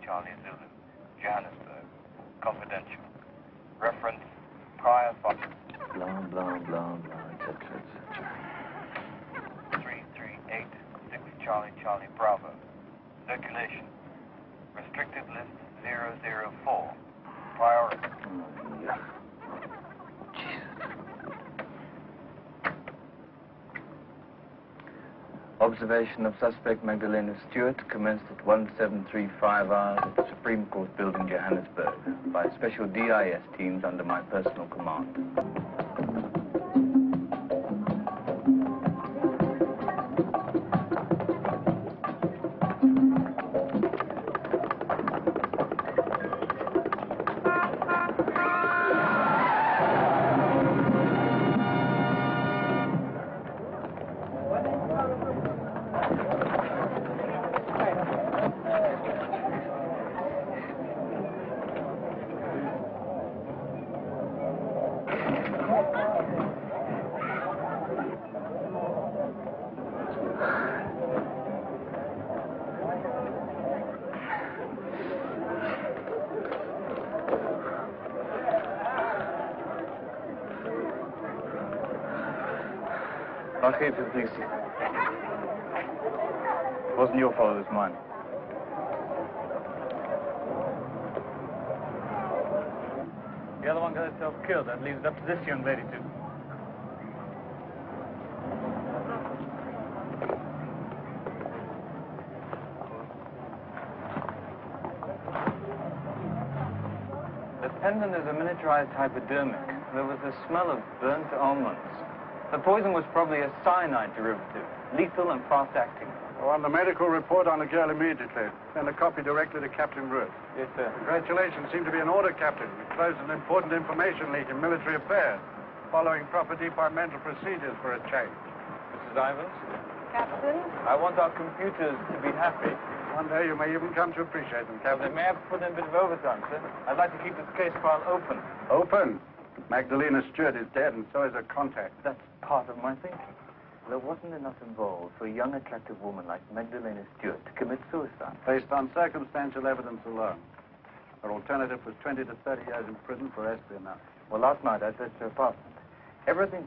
Charlie Zulu, Johannesburg. Confidential. Reference, prior file. Blah, blah, blah, blah, etc., etc. 3386 Charlie Bravo. Circulation. Restricted list 004. Priority. Oh, yeah. Observation of suspect Magdalena Stewart commenced at 1735 hours at the Supreme Court building, Johannesburg, by special DIS teams under my personal command. I'll keep it, please. It wasn't your fault, it was mine. The other one got herself killed. That leaves it up to this young lady to... The pendant is a miniaturized hypodermic. There was a smell of burnt almonds. The poison was probably a cyanide derivative, lethal and fast-acting. Oh, on the medical report on the girl immediately. Send a copy directly to Captain Root. Yes, sir. Congratulations. Seem to be in order, Captain. You closed an important information leak in military affairs, following proper departmental procedures for a change. Mrs. Ivans? Captain? I want our computers to be happy. One day you may even come to appreciate them, Captain. They may have put in a bit of overtime, sir. I'd like to keep this case file open. Open? Magdalena Stewart is dead, and so is her contact. That's part of my thinking. There wasn't enough involved for a young, attractive woman like Magdalena Stewart to commit suicide. Based on circumstantial evidence alone. Her alternative was 20 to 30 years in prison for espionage. Well, last night I searched her apartment. Everything,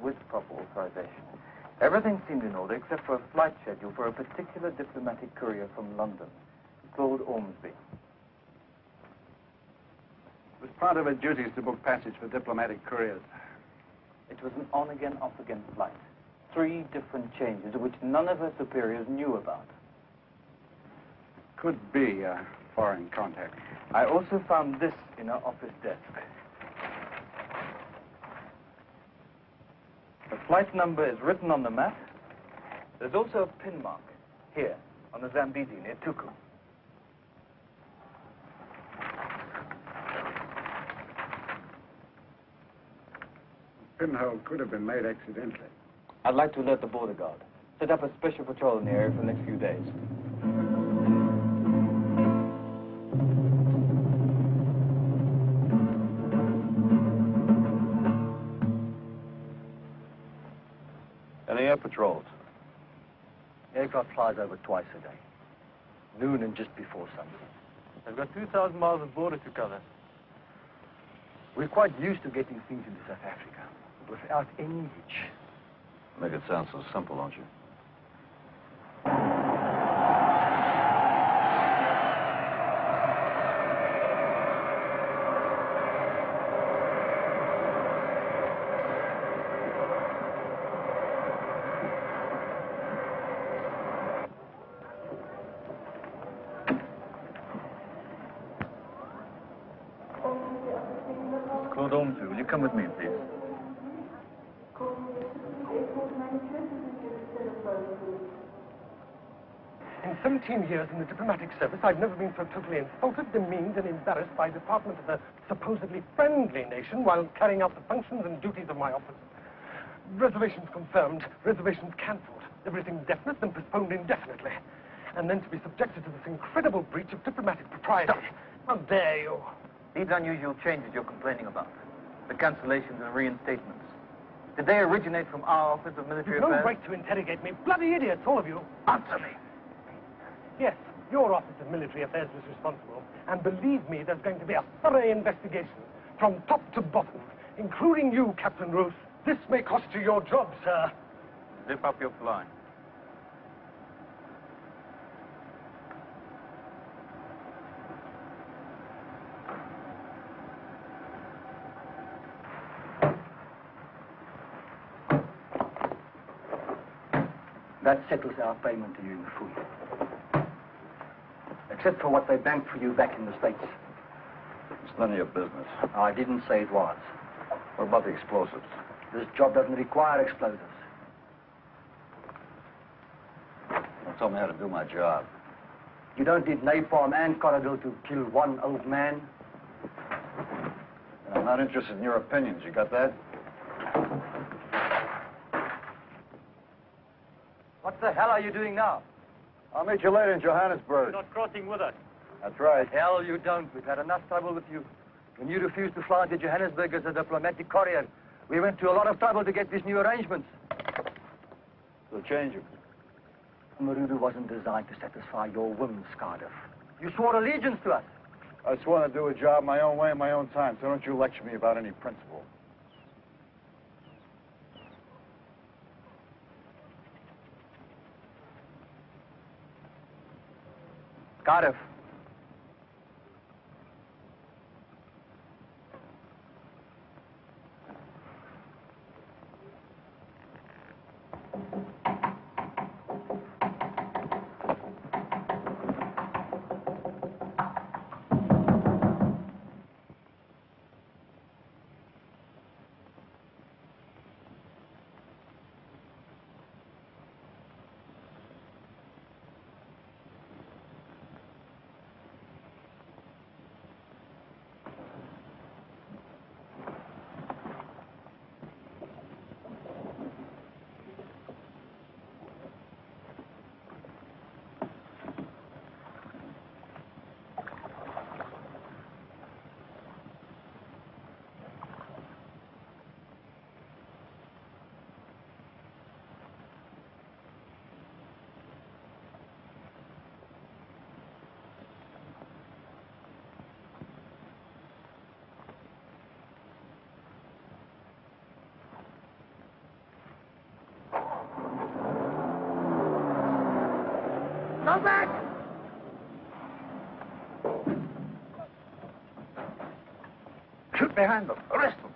with proper authorization, everything seemed in order except for a flight schedule for a particular diplomatic courier from London, Claude Ormsby. It was part of her duties to book passage for diplomatic couriers. It was an on-again, off-again flight. 3 different changes, which none of her superiors knew about. Could be a foreign contact. I also found this in her office desk. The flight number is written on the map. There's also a pin mark here on the Zambezi near Tuku. Pinhole could have been made accidentally. I'd like to alert the border guard. Set up a special patrol in the area for the next few days. Any air patrols? Aircraft flies over twice a day. Noon and just before sunset. They've got 2,000 miles of border to cover. We're quite used to getting things into South Africa, without any hitch. Make it sound so simple, don't you? Claude Ormsby, will you come with me, please? In 17 years in the diplomatic service, I've never been so totally insulted, demeaned, and embarrassed by a department of a supposedly friendly nation while carrying out the functions and duties of my office. Reservations confirmed, reservations cancelled, everything definite and postponed indefinitely. And then to be subjected to this incredible breach of diplomatic propriety. How dare you? These unusual changes you're complaining about, the cancellations and reinstatements, did they originate from our Office of Military You've no Affairs? right to interrogate me. Bloody idiots, all of you. Answer me. Yes, Your Office of Military Affairs was responsible. And believe me, there's going to be a thorough investigation from top to bottom, including you, Captain Roos. This may cost you your job, sir. Zip up your fly. That settles our payment to you in full. Except for what they banked for you back in the States. It's none of your business. I didn't say it was. What about the explosives? This job doesn't require explosives. Don't tell me how to do my job. You don't need napalm and corridor to kill one old man. And I'm not interested in your opinions. You got that? What the hell are you doing now? I'll meet you later in Johannesburg. You're not crossing with us. That's right. Hell you don't. We've had enough trouble with you. When you refused to fly to Johannesburg as a diplomatic courier, we went to a lot of trouble to get these new arrangements. So change them. Marudu wasn't designed to satisfy your whims, Cardiff. You swore allegiance to us. I just want to do a job my own way in my own time, so don't you lecture me about any principle. Cardiff. Come back! Shoot behind them. Arrest them.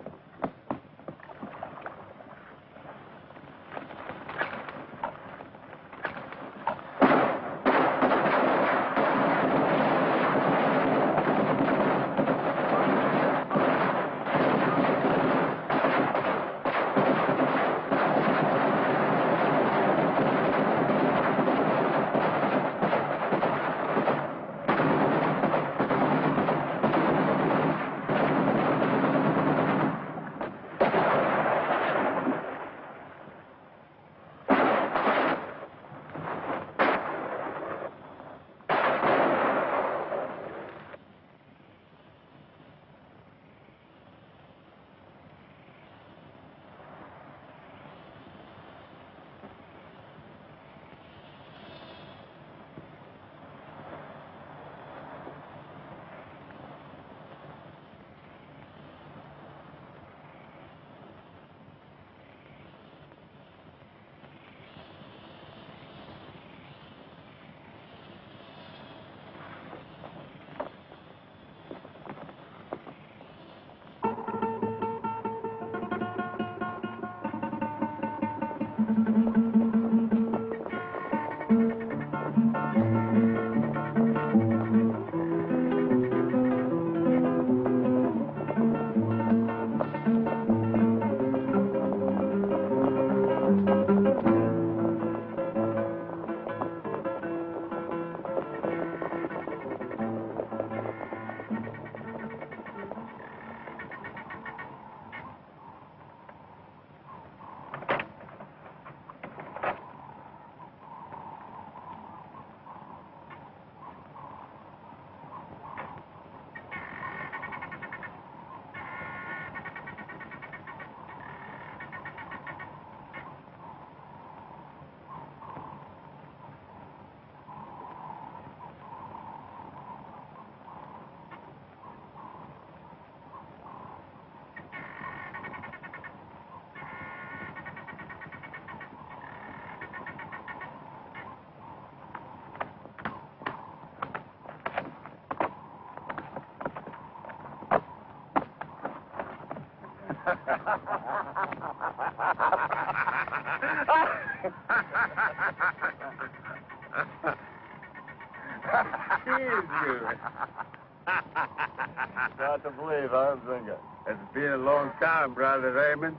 Hard to believe, huh, Zinga? It's been a long time, Brother Raymond.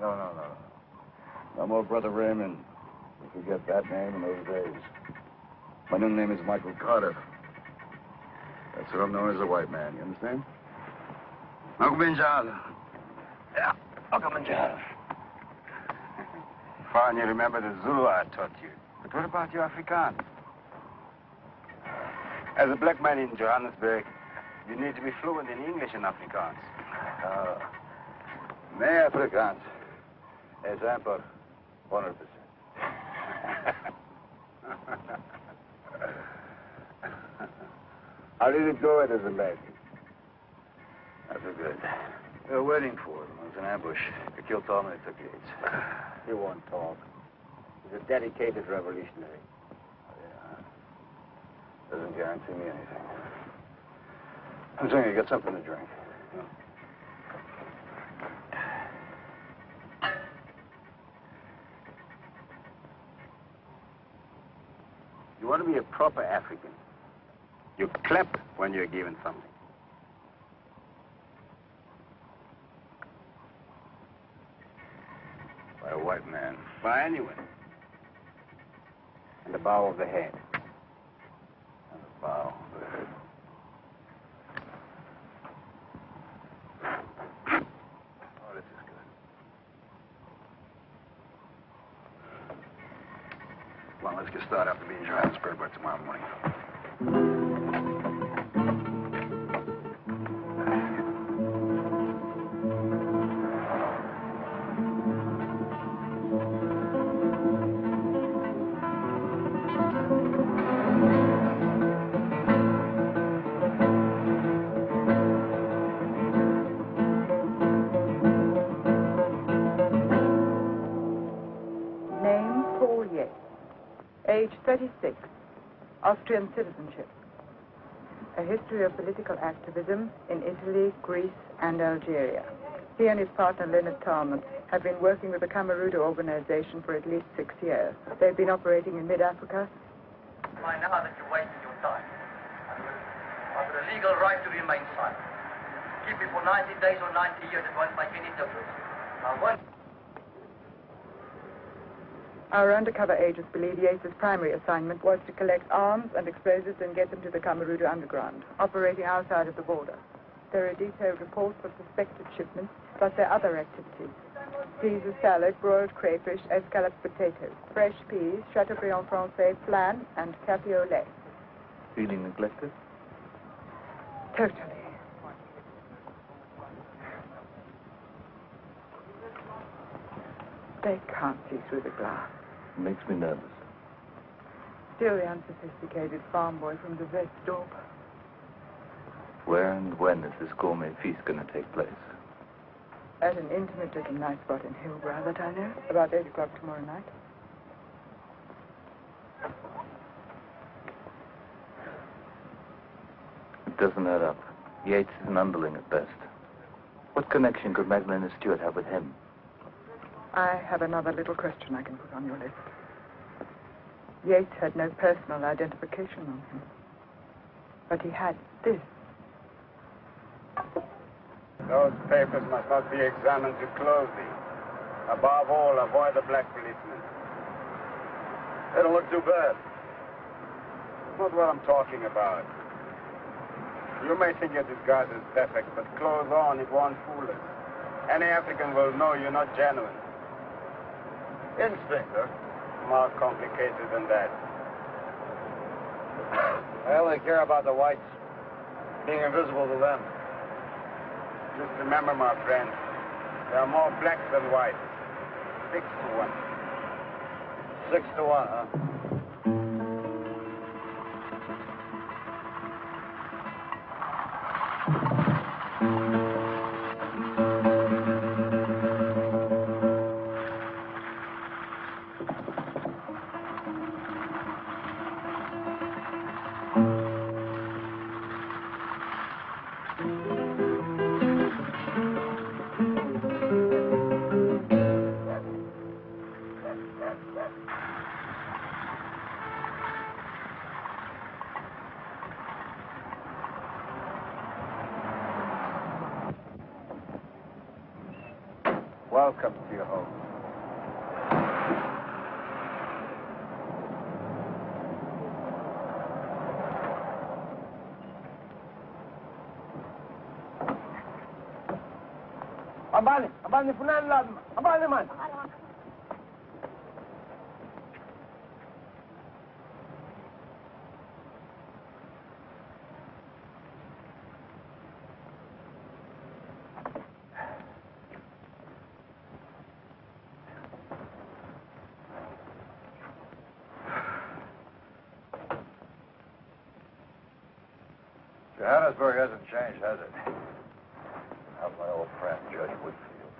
No. No more Brother Raymond. You forget that name in those days. My new name is Michael Carter. That's what I'm known as a white man, you understand? Uncle Benjala. Yeah, Uncle Manjaro. Fine, you remember the Zulu I taught you. But what about your Afrikaans? As a black man in Johannesburg, you need to be fluent in English and Afrikaans. Nee, Afrikaans. Example, 100%. How did it go at his lad? Not so good. We were waiting for him. It was an ambush. They killed Tom and they took Yates. He won't talk. He's a dedicated revolutionary. Yeah. Doesn't guarantee me anything. Zinga, get something to drink. You want to be a proper African. You clap when you're given something. By a white man. By anyone. And the bow of the head. And a bow of the head. Oh, this is good. Come on, let's get started after being Johannesburg by tomorrow morning. Name, Paul Yates. Age 36. Austrian citizenship. A history of political activism in Italy, Greece, and Algeria. He and his partner, Leonard Talmud, have been working with the Camarudo organization for at least 6 years. They've been operating in mid-Africa. By now that you're wasting your time. I've got a legal right to remain silent. Keep it for 90 days or 90 years, it won't make any difference. Our undercover agents believe Yates' primary assignment was to collect arms and explosives and get them to the Camarudo underground, operating outside of the border. There are detailed reports of suspected shipments, plus their other activities. Caesar salad, broiled crayfish, escalloped potatoes, fresh peas, chateaubriand francais, flan, and cafe au lait. Feeling neglected? Totally. They can't see through the glass. It makes me nervous. Still the unsophisticated farm boy from the Westdorp. Where and when is this gourmet feast going to take place? At an intimate little night spot in Hillbrow that I know. About 8 o'clock tomorrow night. It doesn't add up. Yates is an underling at best. What connection could Magdalena Stewart have with him? I have another little question I can put on your list. Yates had no personal identification on him. But he had this. Those papers must not be examined too closely. Above all, avoid the black policemen. They don't look too bad. That's not what I'm talking about. You may think your disguise is perfect, but clothes on, it won't fool us. Any African will know you're not genuine. Instinct, huh? More complicated than that. Well, they care about the whites being invisible to them. Just remember, my friend, there are more blacks than whites. 6 to 1. 6 to 1, huh? Welcome to your home. Abani funan lad, abani man. Johannesburg hasn't changed, has it? How's my old friend, Judge Whitfield?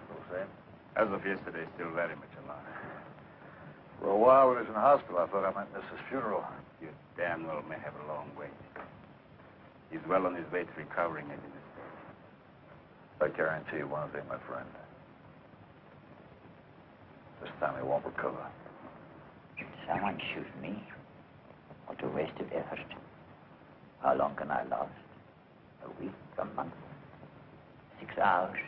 Still the same? As of yesterday, still very much alive. For a while when he was in the hospital, I thought I might miss his funeral. You damn well may have a long wait. He's well on his way to recovering it in the States. I guarantee you one thing, my friend. This time he won't recover. Should someone shoot me? What a waste of effort. How long can I last? A week, a month, 6 hours.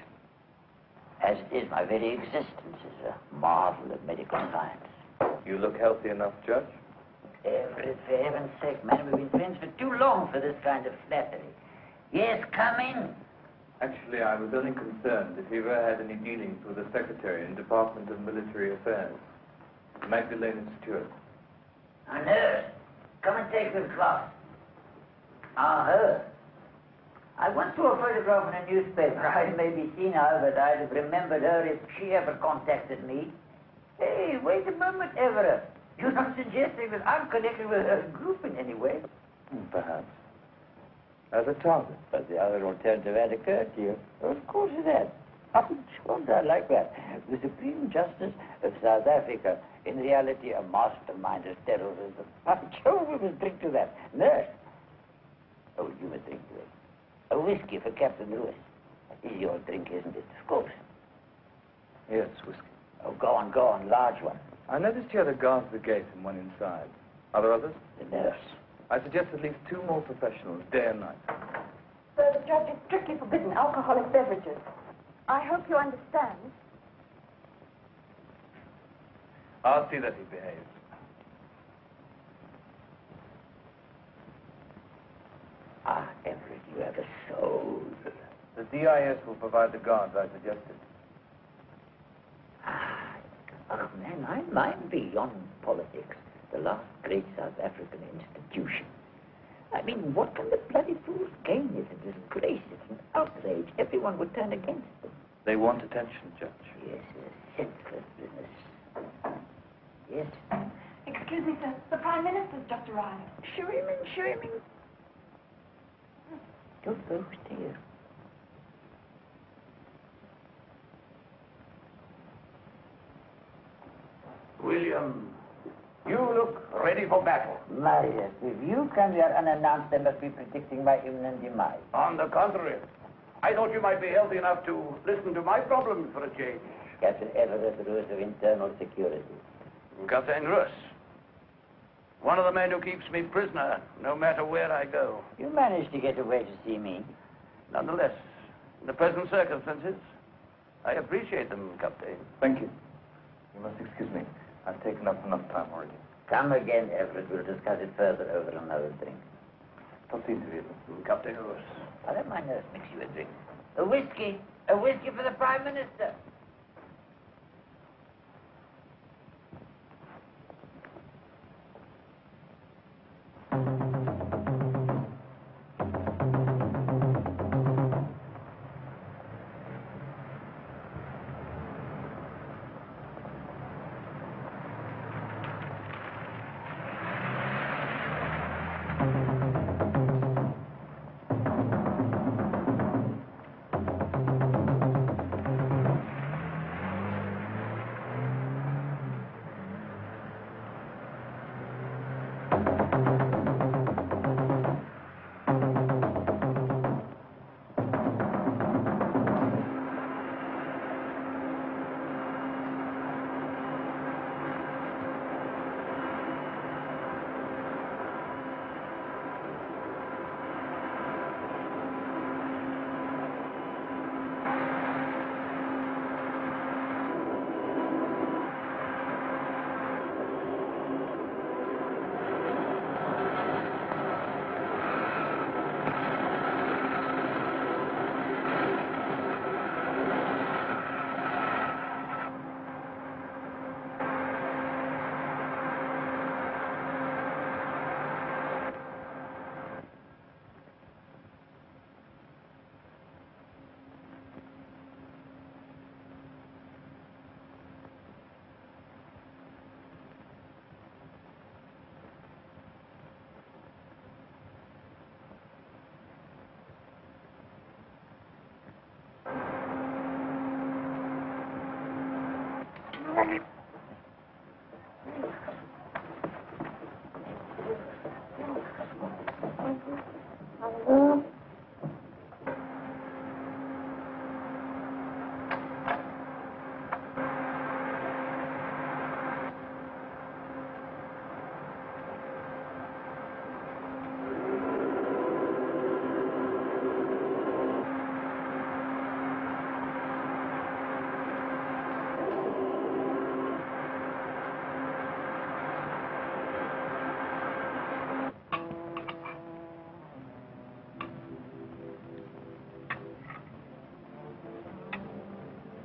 As it is, my very existence is a marvel of medical science. You look healthy enough, Judge. Everett, for heaven's sake, man, we've been friends for too long for this kind of flattery. Yes, come in. Actually, I was only concerned if you ever had any dealings with the Secretary in Department of Military Affairs, Magdalena Stewart. A nurse. Come and take this glass. Ah, her. I once saw a photograph in a newspaper. I may be senile, but I'd have remembered her if she ever contacted me. Hey, wait a moment, Everett. You're not suggesting that I'm connected with her group in any way? Perhaps. As a target. But the other alternative had occurred to you. Of course it had. I like that. The Supreme Justice of South Africa, in reality a mastermind of terrorism. Joe, we must drink to that. Nurse. Oh, you must drink to it. A whiskey for Captain Lewis. Is your drink, isn't it? Of course. Yes, whiskey. Oh, go on, large one. I noticed you had a guard at the gate and one inside. Are there others? The nurse. I suggest at least 2 more professionals, day and night. Sir, the judge is strictly forbidden alcoholic beverages. I hope you understand. I'll see that he behaves. Ah, Everett, you have a soul. The DIS will provide the guards I suggested. Oh, man, I mind beyond politics. The last great South African institution. I mean, what can the bloody fools gain? It's a disgrace. It's an outrage. Everyone would turn against them. They want attention, Judge. Yes, a senseless business. Yes. Excuse me, sir. The Prime Minister's just arrived. Show him in. Don't go, stay here. William, you look ready for battle. Marius, if you come here unannounced, they must be predicting my imminent demise. On the contrary, I thought you might be healthy enough to listen to my problems for a change. Captain Everett Russ of Internal Security. Captain Russ. One of the men who keeps me prisoner, no matter where I go. You managed to get away to see me. Nonetheless, in the present circumstances, I appreciate them, Captain. Thank you. You must excuse me. I've taken up enough time already. Come again, Everett. We'll discuss it further over another drink. Proceed to it. Captain Russ. I'll let my nurse mix you a drink. A whiskey. A whiskey for the Prime Minister.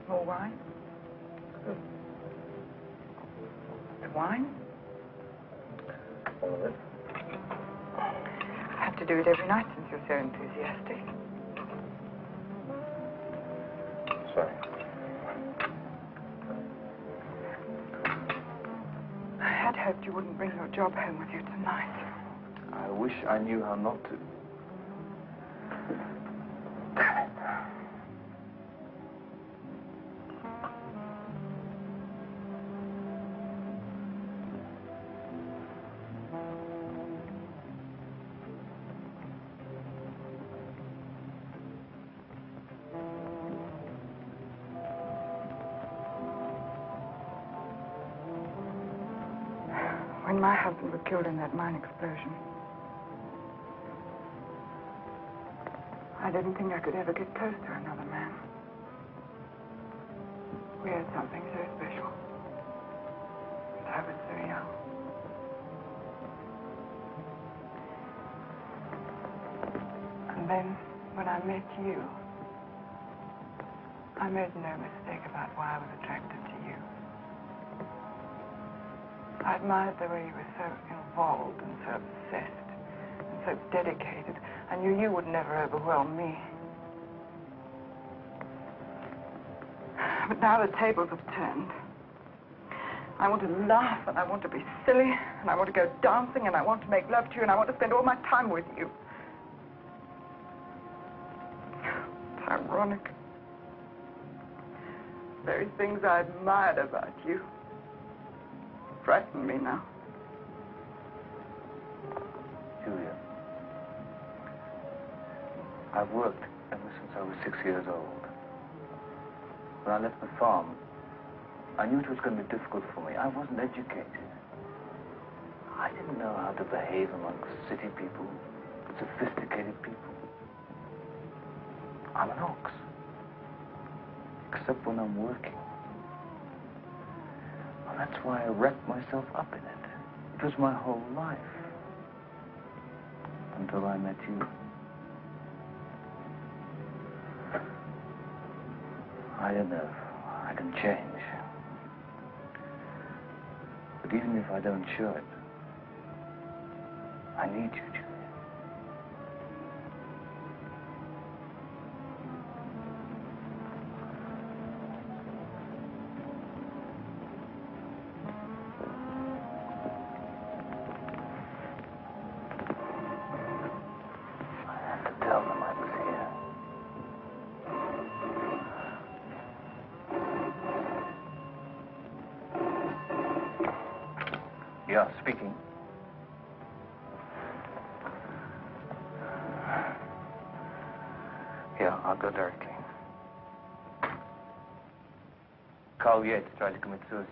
More wine? The wine? All of it. I have to do it every night since you're so enthusiastic. Sorry. I had hoped you wouldn't bring your job home with you tonight. I wish I knew how not to. Damn it. When my husband was killed in that mine explosion, I didn't think I could ever get close to another man. We had something so special. And I was so young. And then, when I met you, I made no mistake about why I was attracted to you. I admired the way you were so involved and so obsessed and so dedicated. I knew you would never overwhelm me. But now the tables have turned. I want to laugh, and I want to be silly, and I want to go dancing, and I want to make love to you, and I want to spend all my time with you. It's ironic. The very things I admired about you frighten me now. Julia, I've worked ever since I was 6 years old. When I left the farm, I knew it was going to be difficult for me. I wasn't educated. I didn't know how to behave amongst city people, sophisticated people. I'm an ox, except when I'm working. And that's why I wrapped myself up in it. It was my whole life. Until I met you. I don't know. I can change. But even if I don't show it, I need you, Julia. Tell them I was here. Yeah, speaking. Yeah, I'll go directly. Carl Yates tried to commit suicide.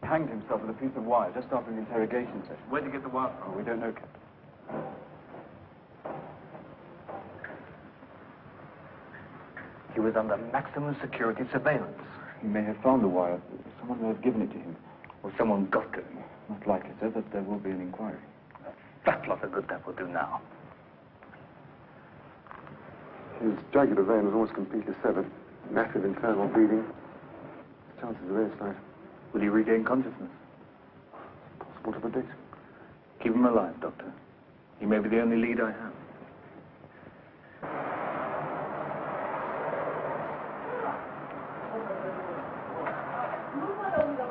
Hanged himself with a piece of wire just after an interrogation session. Where'd you get the wire from? Oh, we don't know, Captain. He was under maximum security surveillance. He may have found the wire. Someone may have given it to him. Or someone got to him. Not likely, sir, but there will be an inquiry. A fat lot of good that will do now. His jugular vein was almost completely severed. Massive internal bleeding. His chances are very slight. Will he regain consciousness? Possible to predict. Keep him alive, Doctor. He may be the only lead I have. Move on over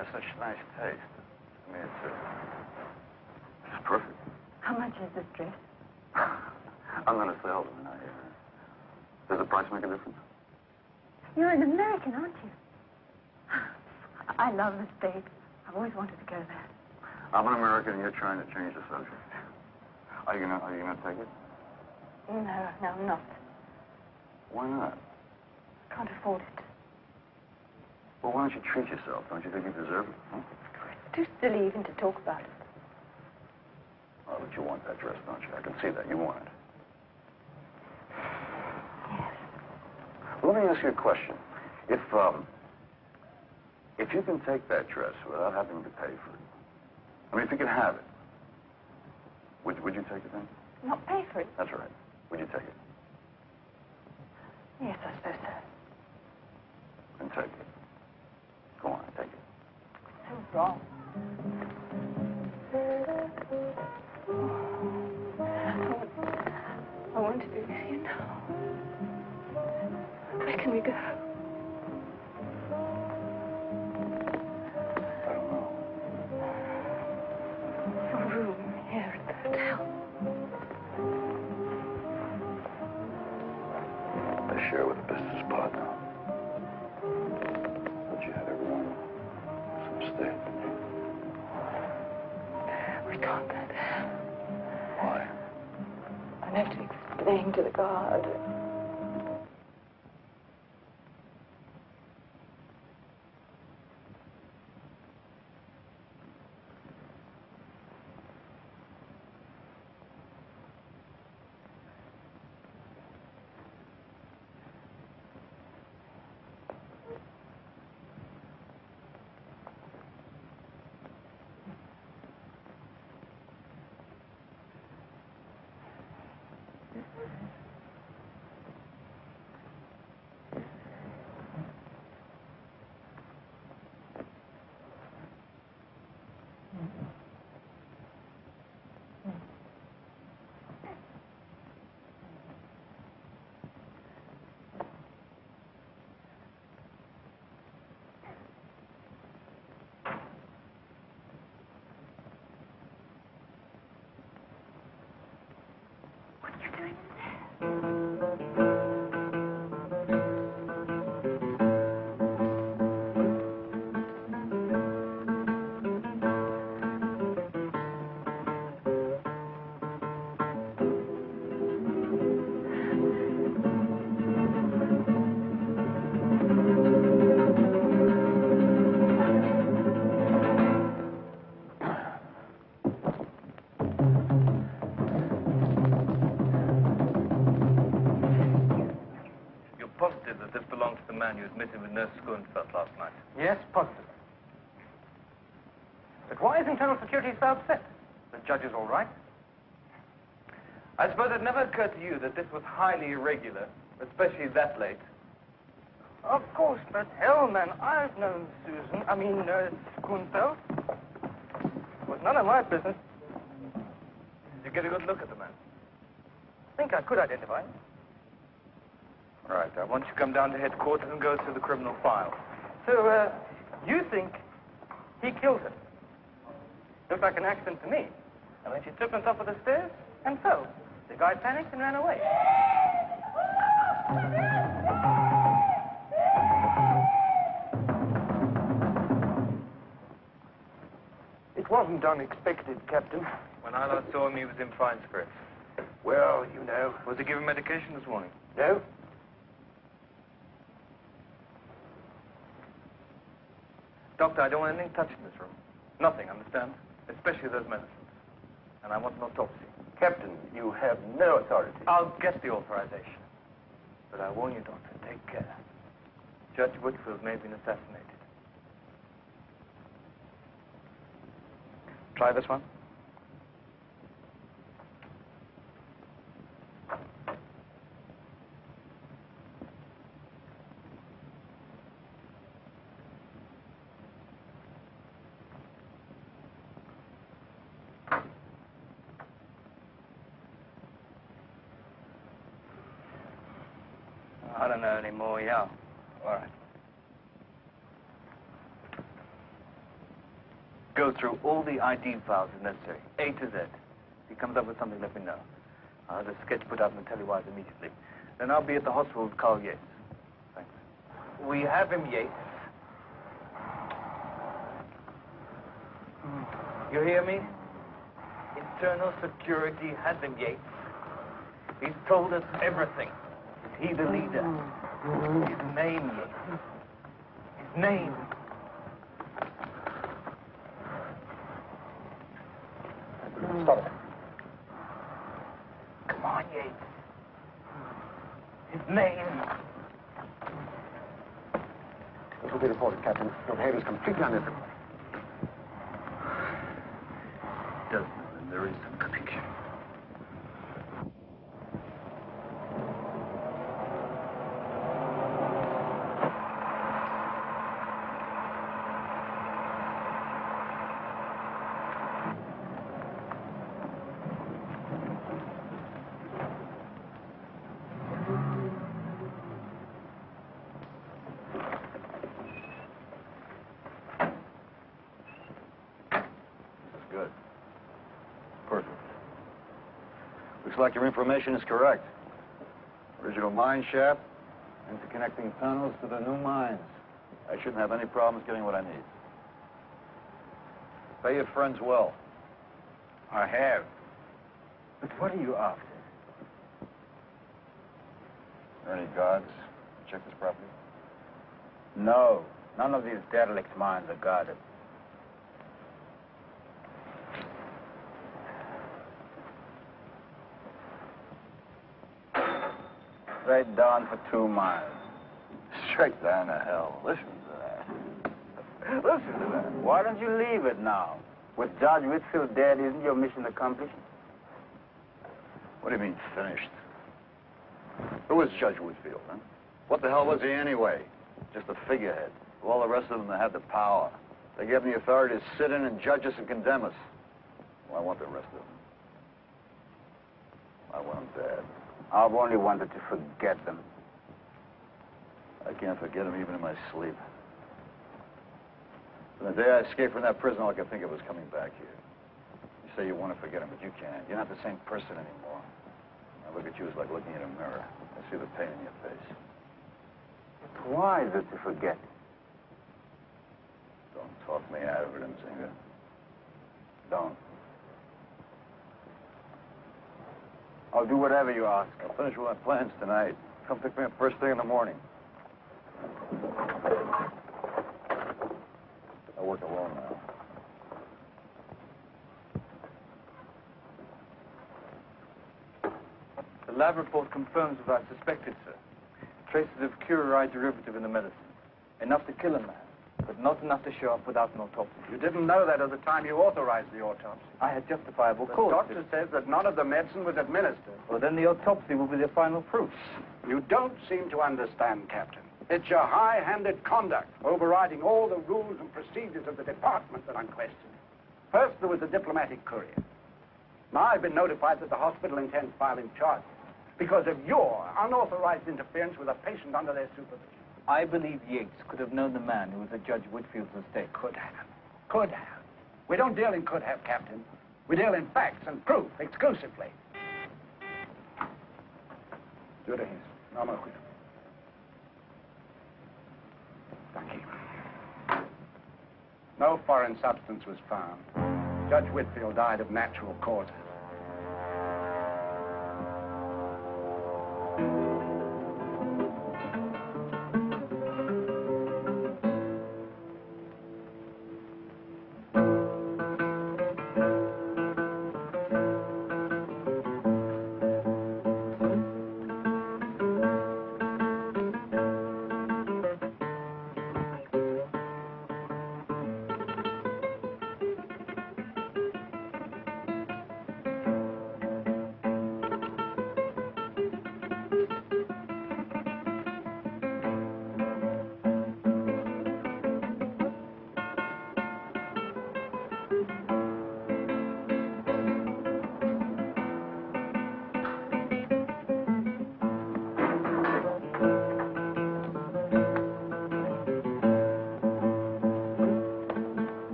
has such nice taste. I mean, it's perfect. How much is this dress? I'm going to sell them. Does the price make a difference? You're an American, aren't you? I love the States. I've always wanted to go there. I'm an American, and you're trying to change the subject. Are you gonna take it? No, I'm not. Why not? I can't afford it. Well, why don't you treat yourself? Don't you think you deserve it? Huh? It's too silly even to talk about it. Oh, but you want that dress, don't you? I can see that. You want it. Yes. Well, let me ask you a question. If you can take that dress without having to pay for it, I mean, if you can have it, would you take it then? Not pay for it? That's right. Would you take it? Yes, I suppose so. Then take it. Go on, take it. So wrong. I want to be with you now. Where can we go? I don't know. Your room here at the hotel. I share with a business partner. But you had everyone some stay. We can't go there. Why? I'll have to explain to the guard. You admitted with Nurse Schoenfeld last night. Yes, positive. But why is Internal Security so upset? The judge is all right. I suppose it never occurred to you that this was highly irregular, especially that late. Of course, but hell, man, I've known Susan. I mean, Schoenfeld. It was none of my business. Did you get a good look at the man? I think I could identify him. Right, I want you to come down to headquarters and go through the criminal file. So, you think he killed her? Looks like an accident to me. And then she tripped on top of the stairs and fell. The guy panicked and ran away. It wasn't unexpected, Captain. When I last saw him, he was in fine spirits. Well, you know. Was he given medication this morning? No. Doctor, I don't want anything touched in this room. Nothing, understand? Especially those medicines. And I want an autopsy. Captain, you have no authority. I'll get the authorization. But I warn you, Doctor, take care. Judge Whitfield may have been assassinated. Try this one. I don't know anymore, yeah. All right. go through all the ID files as necessary, A to Z. If he comes up with something, let me know. I'll have a sketch put out in the telewires immediately. Then I'll be at the hospital with Carl Yates. Thanks. We have him, Yates. You hear me? Internal Security has him, Yates. He's told us everything. Is he the leader? His name, Yates. His name. Stop it. Come on, Yates. His name. This will be reported, Captain. Your behavior is completely unethical. Does, and there is some connection. Good. Perfect. Looks like your information is correct. Original mine shaft, interconnecting tunnels to the new mines. I shouldn't have any problems getting what I need. Pay your friends well. I have. But what are you after? Are there any guards? Check this property? No, none of these derelict mines are guarded. Straight down for 2 miles. Straight down to hell. Listen to that. Listen to that. Why don't you leave it now? With Judge Whitfield dead, isn't your mission accomplished? What do you mean, finished? Who was Judge Whitfield, huh? What the hell was he anyway? Just a figurehead. Of all the rest of them that had the power. They gave him the authority to sit in and judge us and condemn us. Well, I want the rest of them. I want them dead. I've only wanted to forget them. I can't forget them even in my sleep. From the day I escaped from that prison, all I could think of was coming back here. You say you want to forget them, but you can't. You're not the same person anymore. I look at you as like looking in a mirror. I see the pain in your face. Why is it to forget? Don't talk me out of it, Nzinga. Don't. I'll do whatever you ask. I'll finish with my plans tonight. Come pick me up first thing in the morning. I work alone now. The lab report confirms what I suspected, sir. Traces of curare derivative in the medicine. Enough to kill a man, but not enough to show up without an autopsy. You didn't know that at the time you authorized the autopsy. I had justifiable The cause. doctor says that none of the medicine was administered. Well, then the autopsy will be the final proof. You don't seem to understand, Captain. It's your high-handed conduct, overriding all the rules and procedures of the department that I'm questioning. First, there was the diplomatic courier. Now I've been notified that the hospital intends filing charges because of your unauthorized interference with a patient under their supervision. I believe Yates could have known the man who was at Judge Whitfield's estate. Could have. Could have. We don't deal in could have, Captain. We deal in facts and proof exclusively. Judah Hayes. Norma Quinn. Thank you. No foreign substance was found. Judge Whitfield died of natural causes.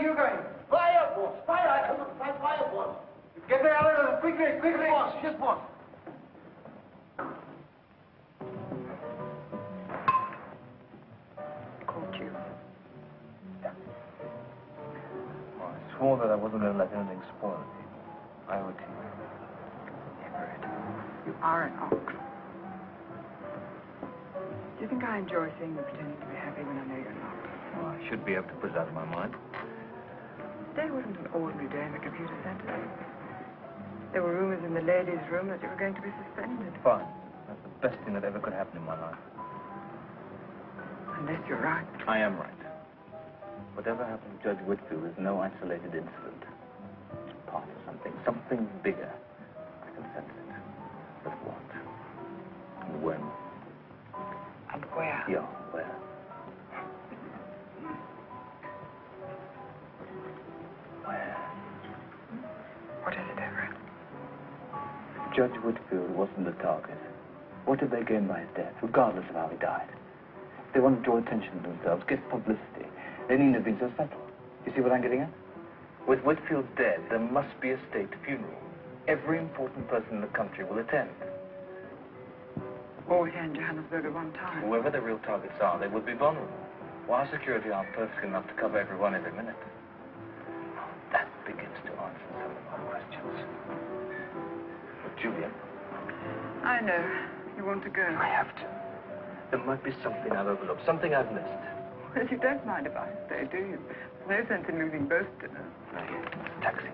you going? Fire, boss! Fire! I told you to fight fire, boss! Get the elevator, quickly, quickly! Boss, yes, boss! Caught you. Oh, I swore that I wasn't going to let anything spoil it. I owe it to you. Everett, you are an ox. Do you think I enjoy seeing you pretending to be happy when I know you're not? Oh, I should be able to put it out of my mind. Today wasn't an ordinary day in the computer center. There were rumors in the ladies' room that you were going to be suspended. Fine. That's the best thing that ever could happen in my life. Unless you're right. I am right. Whatever happened to Judge Whitfield is no isolated incident. It's part of something bigger. I can sense it. But what? And when? And where? Yeah, where? Where? What is it, Everett? Judge Whitfield wasn't the target. What did they gain by his death, regardless of how he died? If they want to draw attention to themselves, get publicity, they needn't have been so subtle. You see what I'm getting at? With Whitfield dead, there must be a state funeral. Every important person in the country will attend. All here in Johannesburg at one time. Whoever the real targets are, they would be vulnerable. Why security aren't perfect enough to cover everyone every minute? That begins to answer some of my questions. But Julia... I know. You want to go. I have to. There might be something I've overlooked, something I've missed. Well, you don't mind if I stay, do you? There's no sense in losing both dinners. Taxi.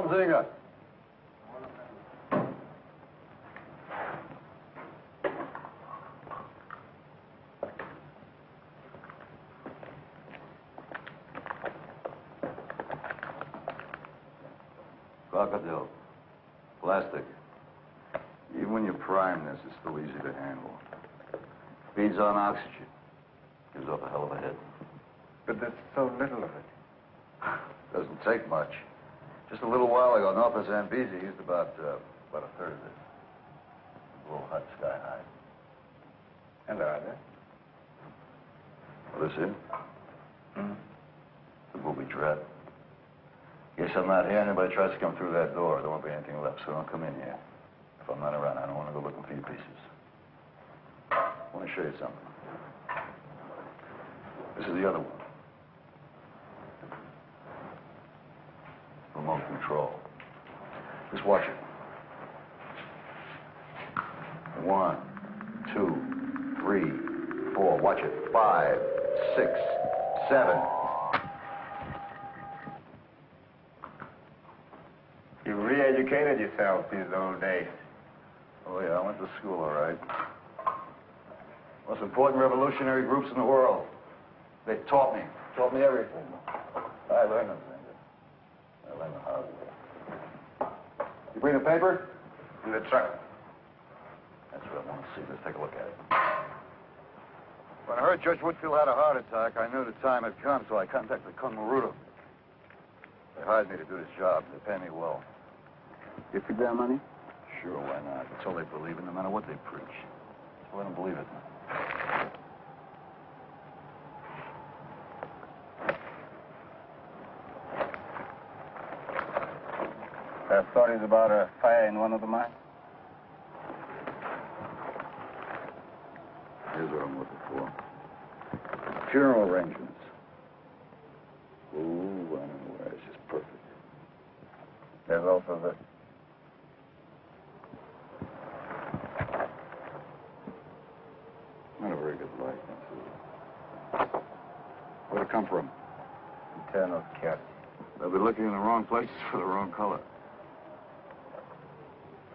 Zinger. Crocodile. Plastic. Even when you prime this, it's still easy to handle. Feeds on oxygen. Gives off a hell of a hit. But there's so little of it. Doesn't take much. Just a little while ago, North Zambezi used about a third of it. A little hot sky high. And are there? Well, this is? The booby trap. Guess I'm not here. Anybody tries to come through that door, there won't be anything left, so don't come in here. If I'm not around, I don't want to go looking for your pieces. I want to show you something. This is the other one. Remote control. Just watch it. 1, 2, 3, 4. Watch it. 5, 6, 7. You re-educated yourself these old days. Oh, yeah, I went to school, all right. Most important revolutionary groups in the world. They taught me everything. I learned them. I learned the hard way. You bring the paper? In the truck. That's what I want to see. Let's take a look at it. When I heard Judge Whitfield had a heart attack, I knew the time had come, so I contacted Conmarudo. They hired me to do this job. They pay me well. You took their money? Sure, why not? That's all they believe in, no matter what they preach. So let them believe it. There are stories about a fire in one of the mines? Here's what I'm looking for. Funeral arrangements. Ooh, I know where. It's just perfect. There's also the... Not a very good likeness, is it? Where'd it come from? Internal care. They'll be looking in the wrong places for the wrong color.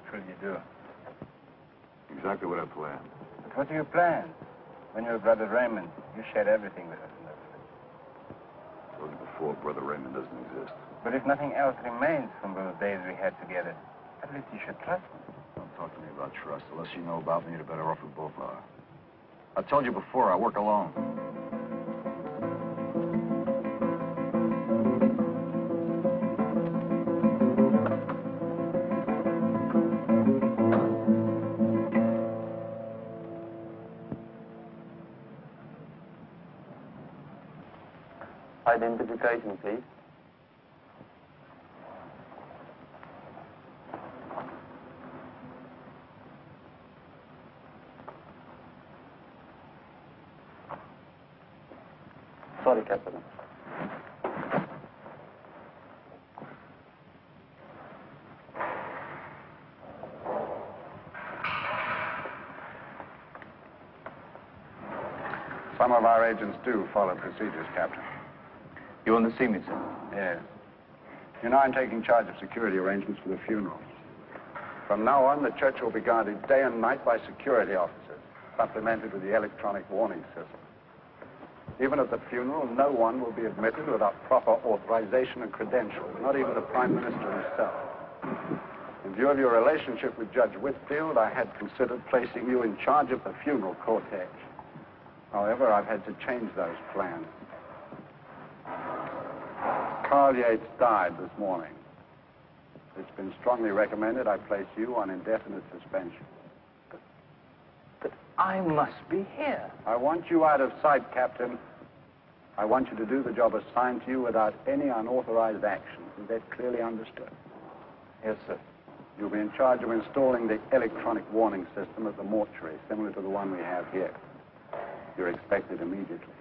What will you do? Exactly what I planned. But what do you plan? When you were Brother Raymond, you shared everything with us in those days. I told you before, Brother Raymond doesn't exist. But if nothing else remains from those days we had together, at least you should trust me. Don't talk to me about trust. The less you know about me, the better off we both are. I told you before, I work alone. Identification, please. Sorry, Captain. Some of our agents do follow procedures, Captain. You want to see me, sir? Yes. You know, I'm taking charge of security arrangements for the funeral. From now on, the church will be guarded day and night by security officers, supplemented with the electronic warning system. Even at the funeral, no one will be admitted without proper authorization and credentials, not even the Prime Minister himself. In view of your relationship with Judge Whitfield, I had considered placing you in charge of the funeral cortege. However, I've had to change those plans. Carl Yates died this morning. It's been strongly recommended I place you on indefinite suspension. But I must be here. I want you out of sight, Captain. I want you to do the job assigned to you without any unauthorized action. Is that clearly understood? Yes, sir. You'll be in charge of installing the electronic warning system at the mortuary, similar to the one we have here. You're expected immediately.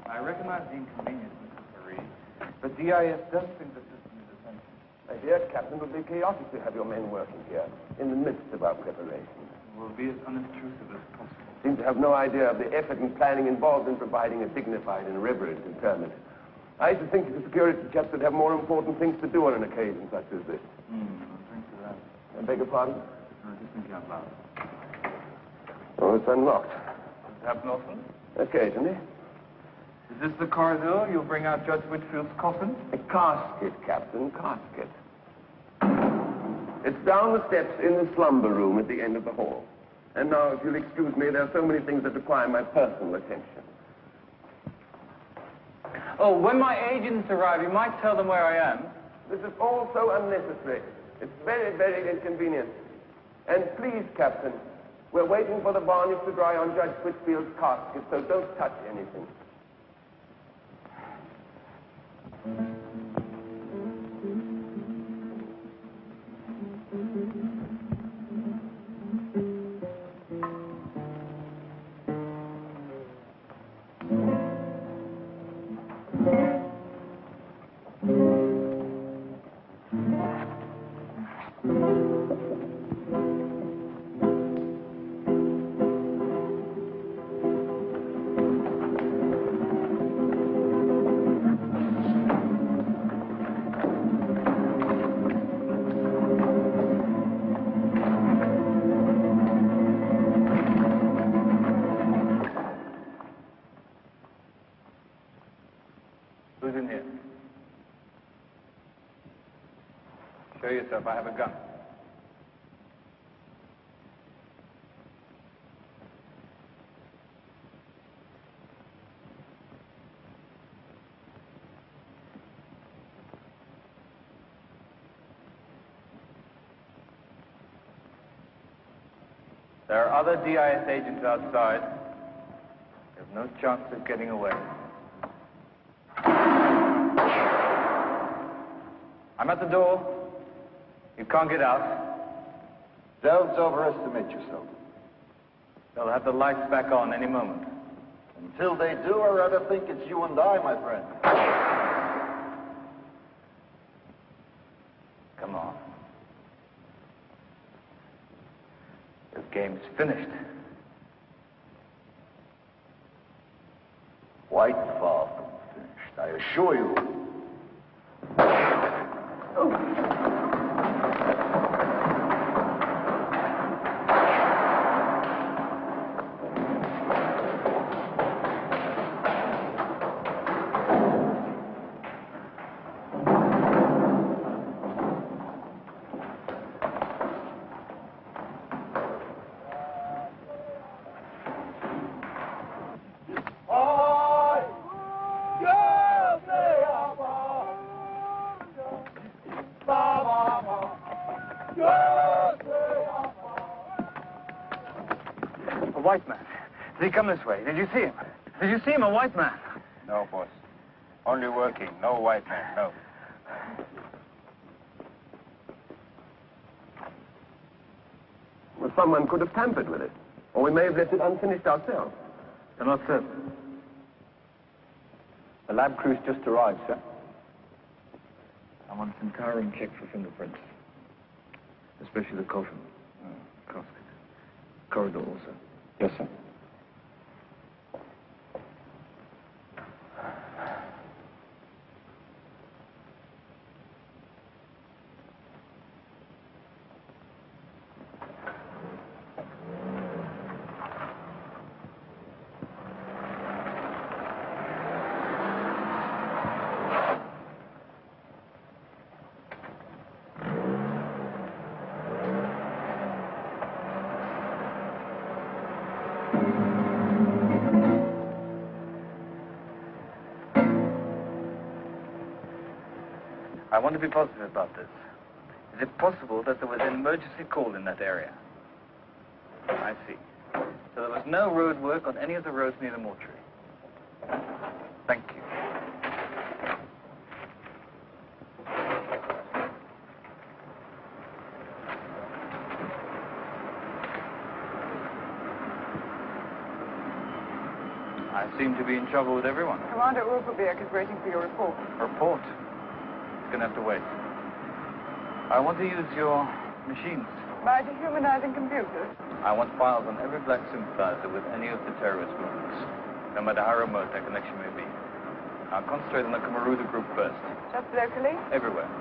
I recognize the inconvenience, Mr. Marie, but DIS does think the system is essential. My dear Captain, it would be chaotic to have your men working here in the midst of our preparations. We'll be as unobtrusive as possible. Seem to have no idea of the effort and planning involved in providing a dignified and reverent interment. I used to think the security chaps would have more important things to do on an occasion such as this. I'll drink to that. I beg your pardon? No, just thinking out loud. Oh, it's unlocked. Does it happen often? Occasionally. Is this the corridor you'll bring out Judge Whitfield's coffin? A casket, Captain, casket. It's down the steps in the slumber room at the end of the hall. And now, if you'll excuse me, there are so many things that require my personal attention. Oh, when my agents arrive, you might tell them where I am. This is all so unnecessary. It's very, very inconvenient. And please, Captain, we're waiting for the varnish to dry on Judge Whitfield's casket, so don't touch anything. Who's in here? Show yourself. I have a gun. There are other DIS agents outside. You have no chance of getting away. I'm at the door. You can't get out. Don't overestimate yourself. They'll have the lights back on any moment. Until they do, I rather think it's you and I, my friend. Come on. This game's finished. Quite far from finished, I assure you. A white man. Did he come this way? Did you see him? Did you see him, a white man? No, boss. Only working. No white man, no. Well, someone could have tampered with it. Or we may have left it unfinished ourselves. You're not certain? The lab crew's just arrived, sir. I want some car and check for fingerprints. Especially the coffin. Casket. Corridor also. Yes, sir. I want to be positive about this. Is it possible that there was an emergency call in that area? I see. So there was no road work on any of the roads near the mortuary. Thank you. I seem to be in trouble with everyone. Commander Ulverberg is waiting for your report. Report? It's going to have to wait. I want to use your machines. By dehumanizing computers? I want files on every black sympathizer with any of the terrorist movements, no matter how remote their connection may be. I'll concentrate on the Kamaruda group first. Just locally? Everywhere.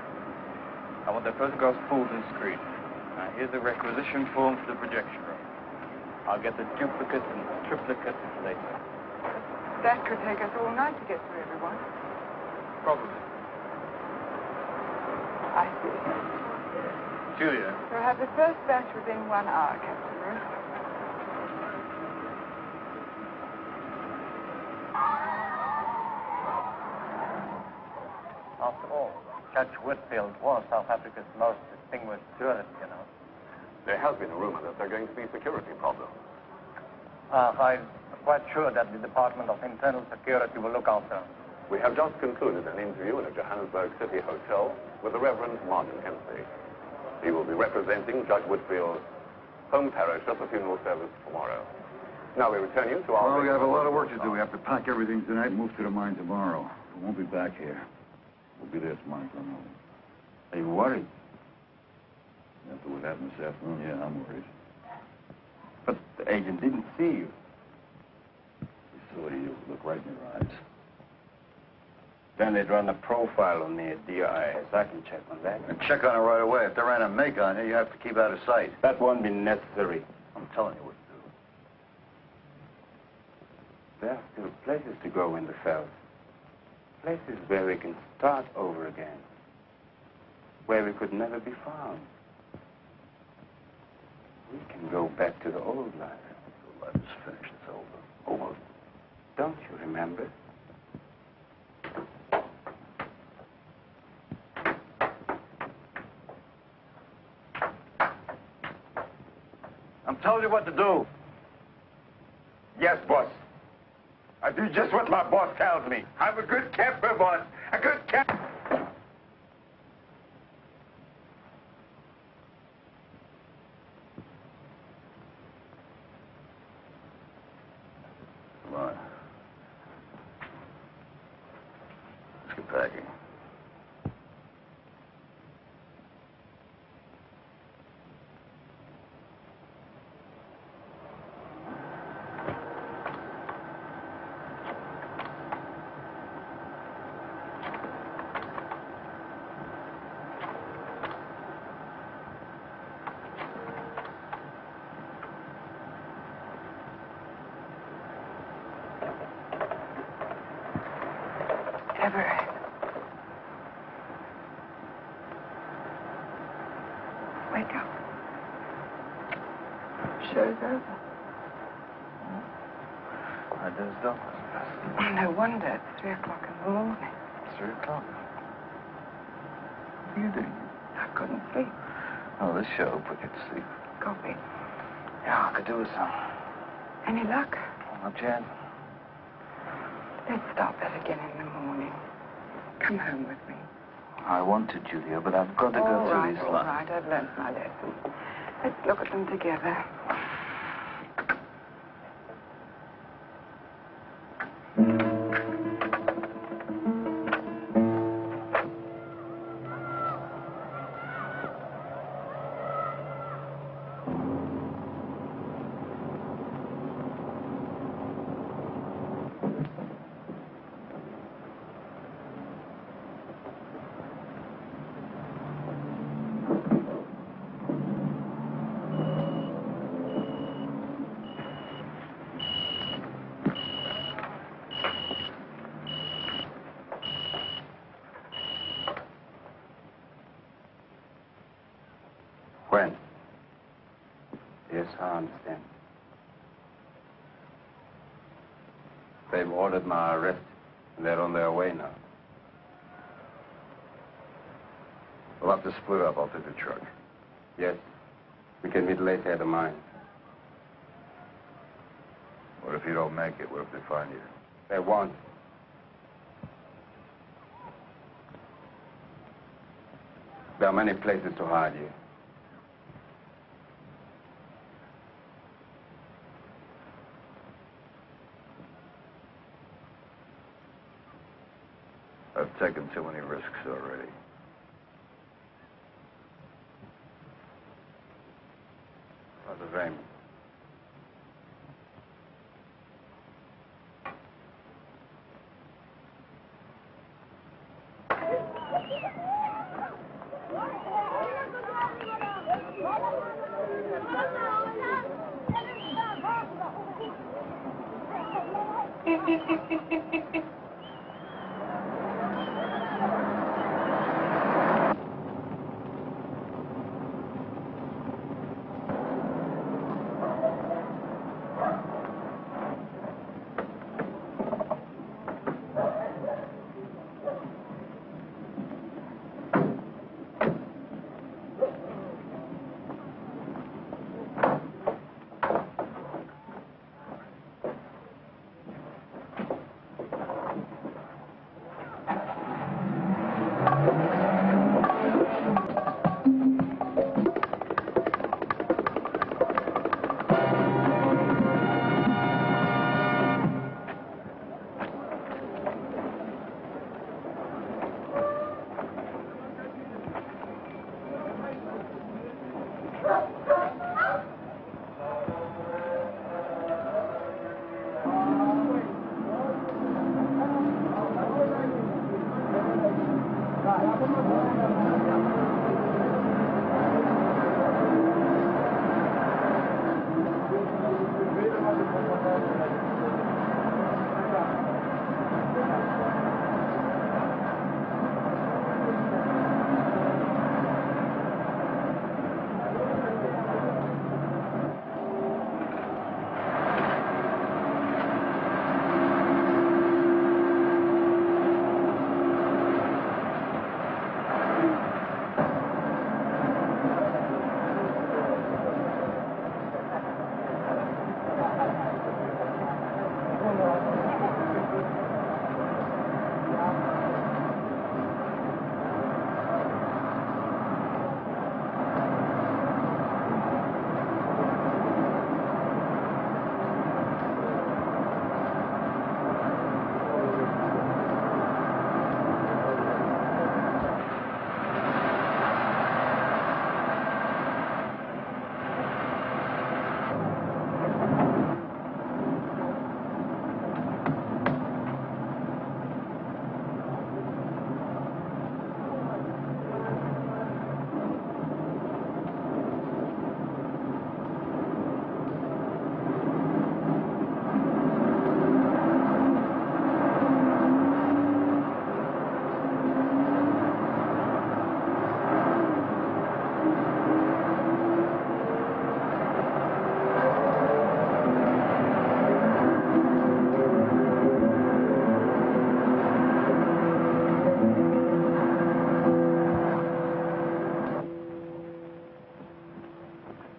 I want their photographs pulled and screened. Now, here's the requisition form for the projection room. I'll get the duplicates and triplicates later. That could take us all night to get through everyone. Probably. I see. Julia. We'll have the first batch within 1 hour, Captain Roos. After all, Judge Whitfield was South Africa's most distinguished jurist, you know. There has been a rumor that there are going to be security problems. I'm quite sure that the Department of Internal Security will look after him. We have just concluded an interview in a Johannesburg City hotel with the Reverend Martin Hempsey. He will be representing Judge Whitfield's home parish at the funeral service tomorrow. Now we return you to our... Well, we have a lot of work to do. We have to pack everything tonight and move to the mine tomorrow. We won't be back here. We'll be there tomorrow. Are you worried? After what happened this afternoon, yeah, I'm worried. But the agent didn't see you. He saw you. Look right in your eyes. Then they'd run a profile on me at DIS. I can check on that. And check on it right away. If they ran a make on you, you have to keep out of sight. That won't be necessary. I'm telling you what to do. There are still places to go in the South. Places where we can start over again. Where we could never be found. We can go back to the old life. The life is finished. It's over. Over. Don't you remember? I'm told you what to do. Yes, boss. I do just what my boss tells me. I'm a good camper, boss. A good camper. Come on. Let's get packing. Everett. Wake up. Show's over. I dozed off. Oh, no wonder. It's 3 o'clock in the morning. 3 o'clock. What are you doing? I couldn't sleep. Oh, this show put you to sleep. Coffee. Yeah, I could do with some. Any luck? Not yet. Let's start that again in the morning. Come home with me. I want to, Julia, but I've got to go through these All lines. right, I've learned my lesson. Let's look at them together. When? Yes, I understand. They've ordered my arrest, and they're on their way now. We'll have to split up. I'll take the truck. Yes. We can meet later at the mine. What if you don't make it? What if they find you? They won't. There are many places to hide you. I've taken too many risks already. Father Raymond.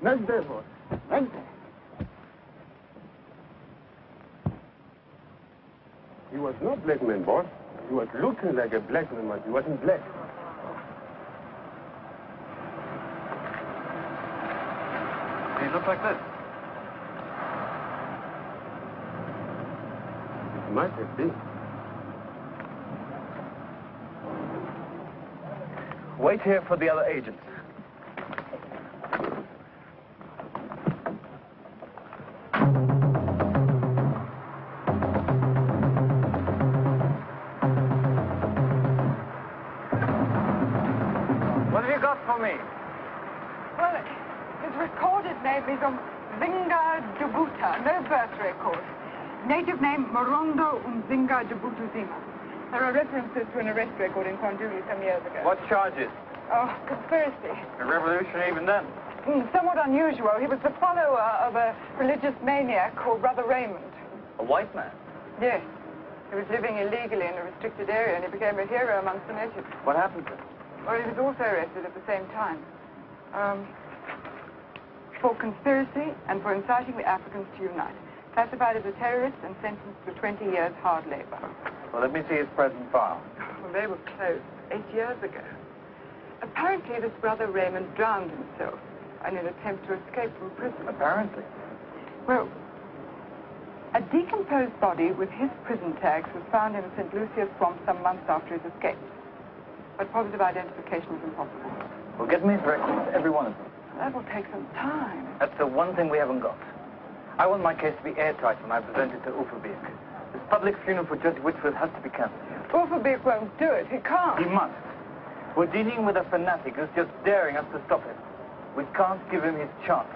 Vente, boss. Vente. He was not black man, boss. He was looking like a black man, but he wasn't black. He looked like this. It might have been. Wait here for the other agents. What have you got for me? Well, his recorded name is Umzinga Jabuta, no birth record. Native name Morondo Umzinga Jabutu Zima. There are references to an arrest record in Konduli some years ago. What charges? Oh, conspiracy. A revolution even then? Somewhat unusual. He was the follower of a religious maniac called Brother Raymond. A white man? Yes. He was living illegally in a restricted area and he became a hero amongst the natives. What happened to him? Well, he was also arrested at the same time. For conspiracy and for inciting the Africans to unite. Classified as a terrorist and sentenced to 20 years hard labor. Well, let me see his present file. Well, they were closed 8 years ago. Apparently, this Brother Raymond drowned himself in an attempt to escape from prison. Apparently? Well, a decomposed body with his prison tags was found in a St. Lucia swamp some months after his escape. But positive identification is impossible. Well, get me his records, every one of them. That will take some time. That's the one thing we haven't got. I want my case to be airtight when I present it to Uferbeek. This public funeral for Judge Whitfield has to be cancelled. Uferbeek won't do it. He can't. He must. We're dealing with a fanatic who's just daring us to stop him. We can't give him his chance.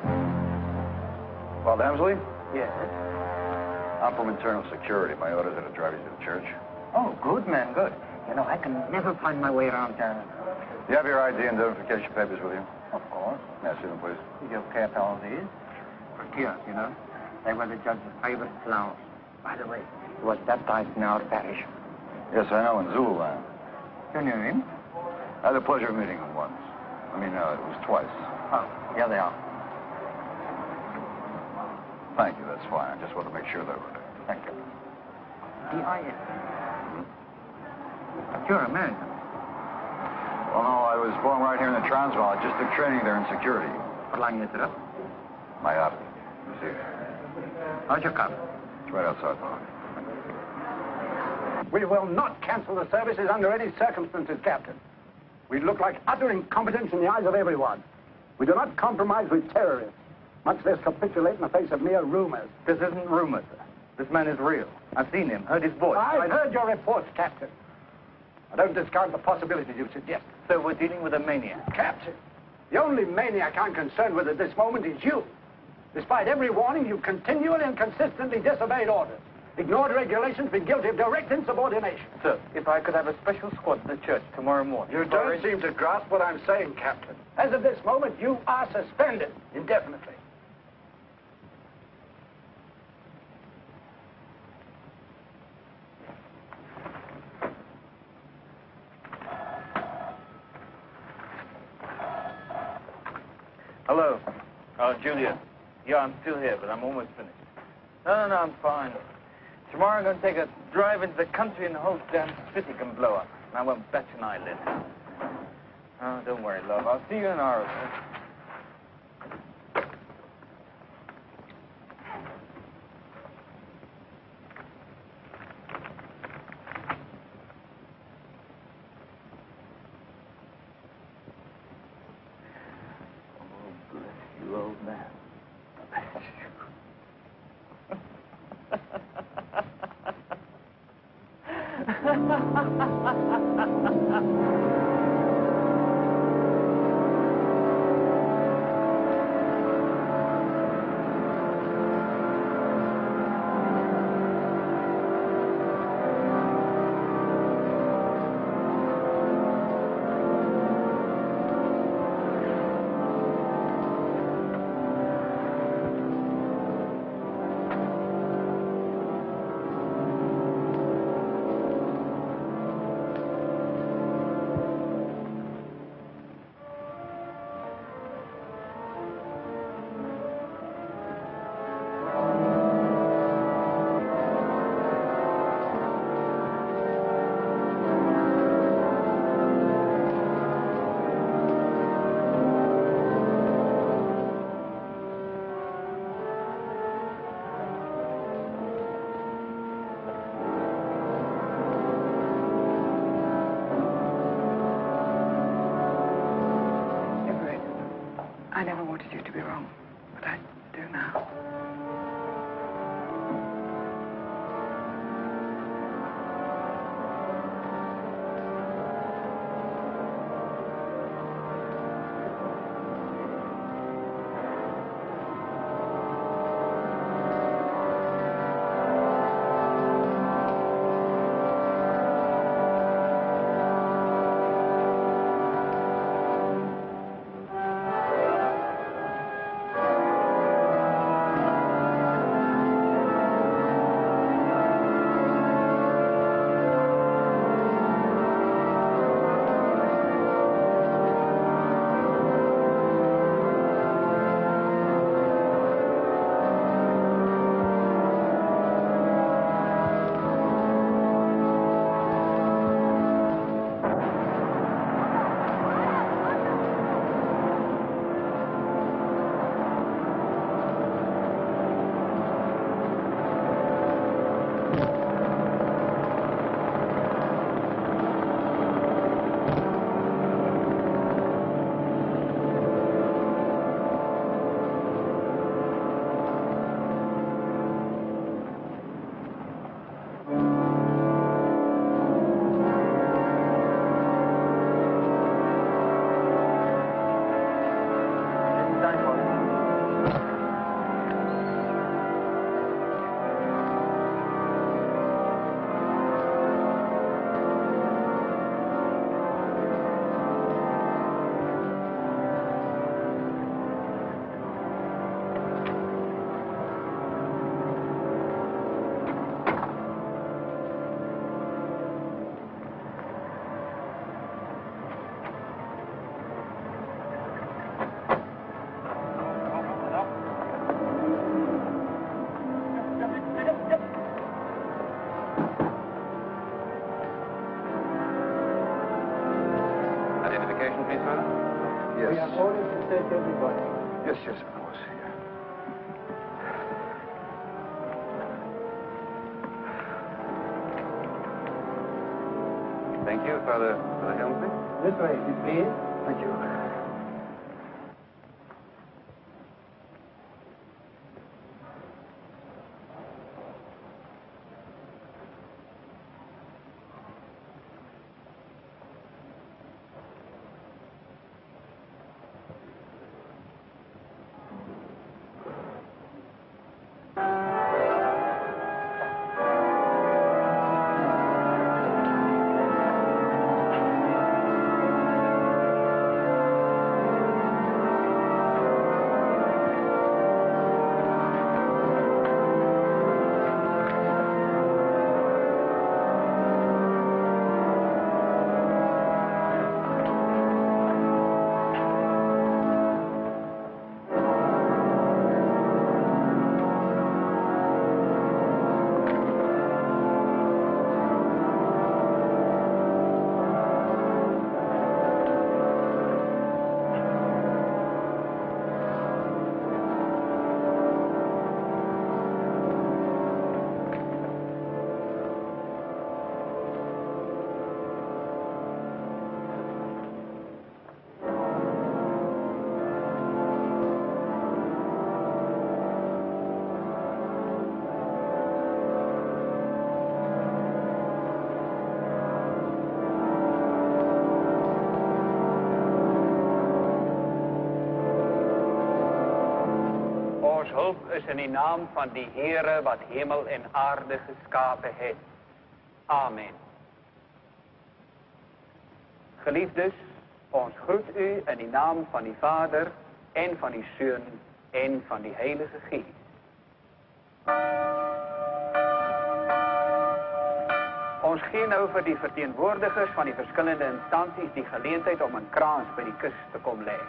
Father Hemsley? Yes? I'm from internal security. My orders are to drive you to the church. Oh, good, man, good. You know, I can never find my way around town. You have your ID and identification papers with you? Of course. May I see them, please? You kept all these? For tears, you know. They were the judge's favorite flowers. By the way, he was baptized in our parish. Yes, I know, in Zululand. You knew him? I had the pleasure of meeting him once. It was twice. Oh, here they are. Thank you, that's fine. I just want to make sure they were there. Thank you. D.I.S. But you're American. Well, no, I was born right here in the Transvaal. I just took training there in security. How long is it up? My yacht. You see? How's your car? It's right outside the hook. We will not cancel the services under any circumstances, Captain. We look like utter incompetence in the eyes of everyone. We do not compromise with terrorists, much less capitulate in the face of mere rumors. This isn't rumors, sir. This man is real. I've seen him, heard his voice. I've heard your reports, Captain. I don't discount the possibility you suggest. So we're dealing with a maniac. Captain, the only maniac I'm concerned with at this moment is you. Despite every warning, you've continually and consistently disobeyed orders, ignored regulations, been guilty of direct insubordination. Sir, if I could have a special squad at the church tomorrow morning... You don't seem to grasp what I'm saying, Captain. As of this moment, you are suspended indefinitely. Hello. Oh, Julia. Yeah, I'm still here, but I'm almost finished. No, I'm fine. Tomorrow I'm going to take a drive into the country and the whole damn city can blow up. And I won't bet an eyelid. Oh, don't worry, love. I'll see you in an hour or so. You old man. I never wanted you to be wrong, but I do now. Identification, please, Father? Yes. We have orders to take everybody. Yes, yes, of course. Yeah. Thank you, Father Helmsley. This way, if you please. Thank you. Hulp is in die naam van die Heere wat hemel en aarde geskapen het. Amen. Geliefdes, ons groet u in die naam van die Vader en van die Seun en van die Heilige Geest. Ons gee nou vir die verteenwoordigers van die verskillende instansies die geleentheid om 'n kraans by die kus te kom lê.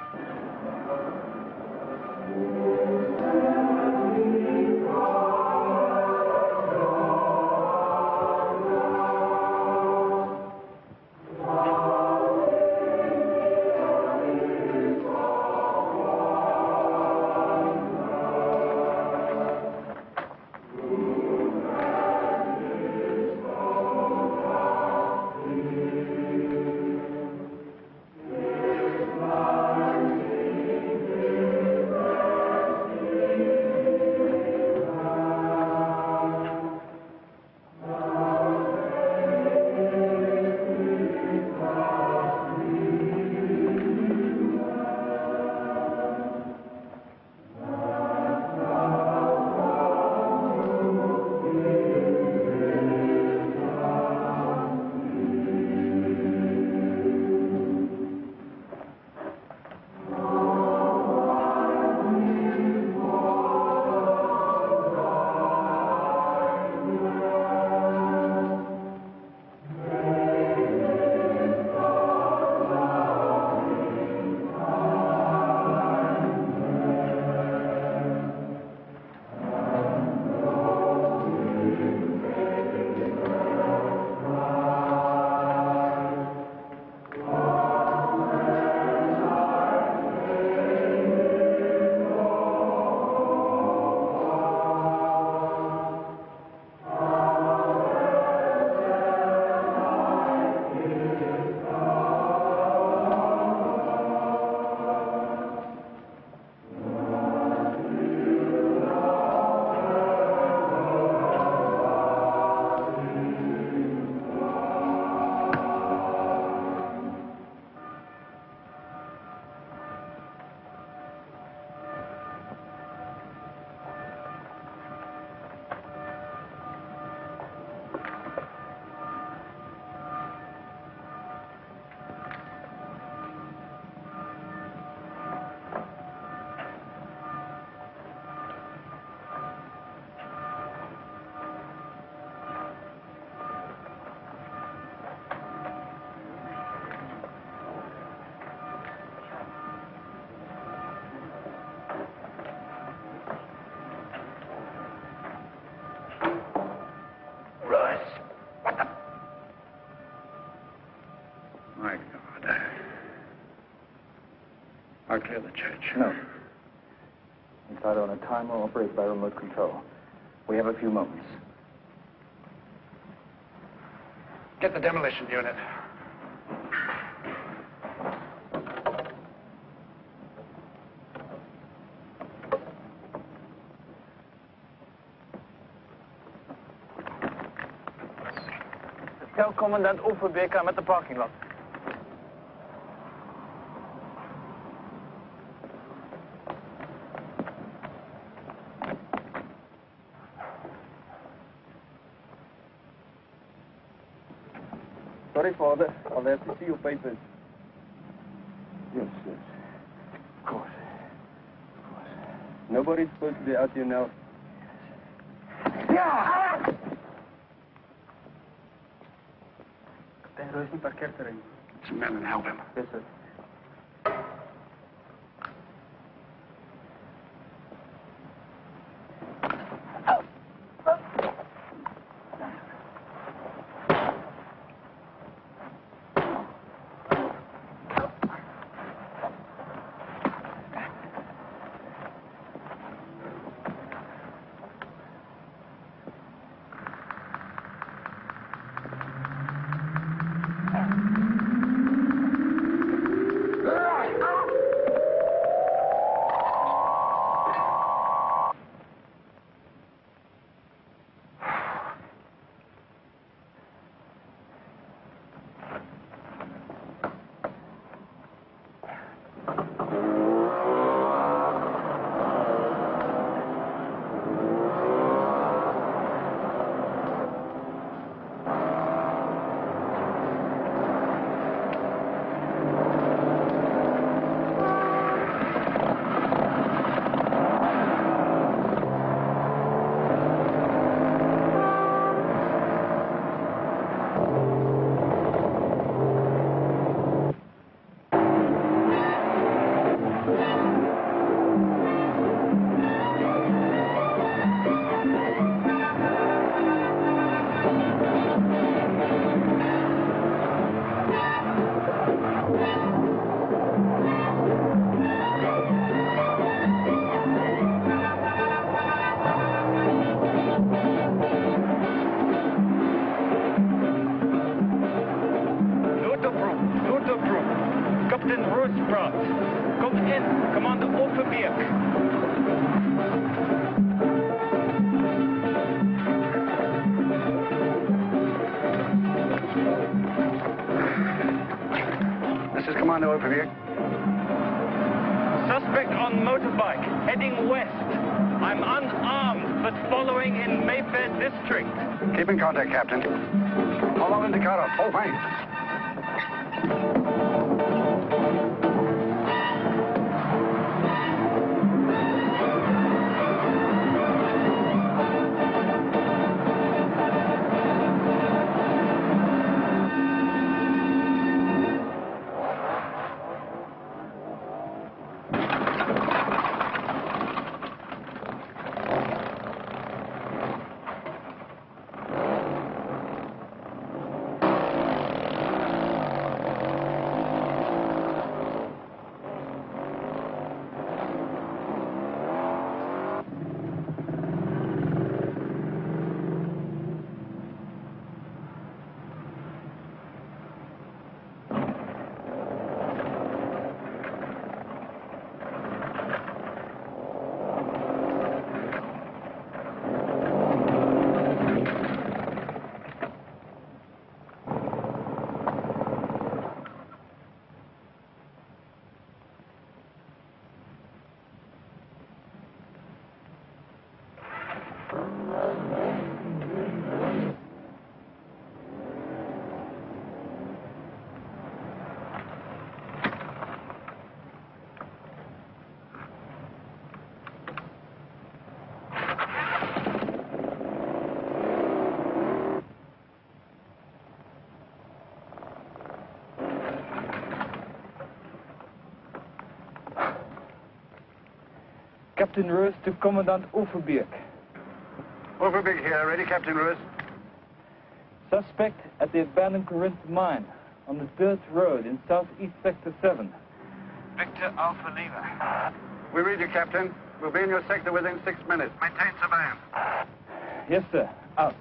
My God. I'll clear the church. No. Inside on a timer operated by remote control. We have a few moments. Get the demolition unit. Tell Commandant Overbeek I'm at the parking lot. Sorry, Father. I'll have to see your papers. Yes, yes. Of course. Nobody's supposed to be out here now. Kapitein Roos, niet parkeerterrein. Some men and help him. Yes, sir. Captain Roospraat. Komt in, Commander Overbeek. This is Commander Overbeek. Suspect on motorbike, heading west. I'm unarmed, but following in Mayfair District. Keep in contact, Captain. Hold on in the car. Hold fine. Captain Roos to Commandant Overbeek. Overbeek here. Ready, Captain Roos? Suspect at the abandoned Corinth mine. on the dirt road in southeast sector 7. Victor Alpha Lima. We read you, Captain. We'll be in your sector within 6 minutes. Maintain surveillance. Yes, sir. Out.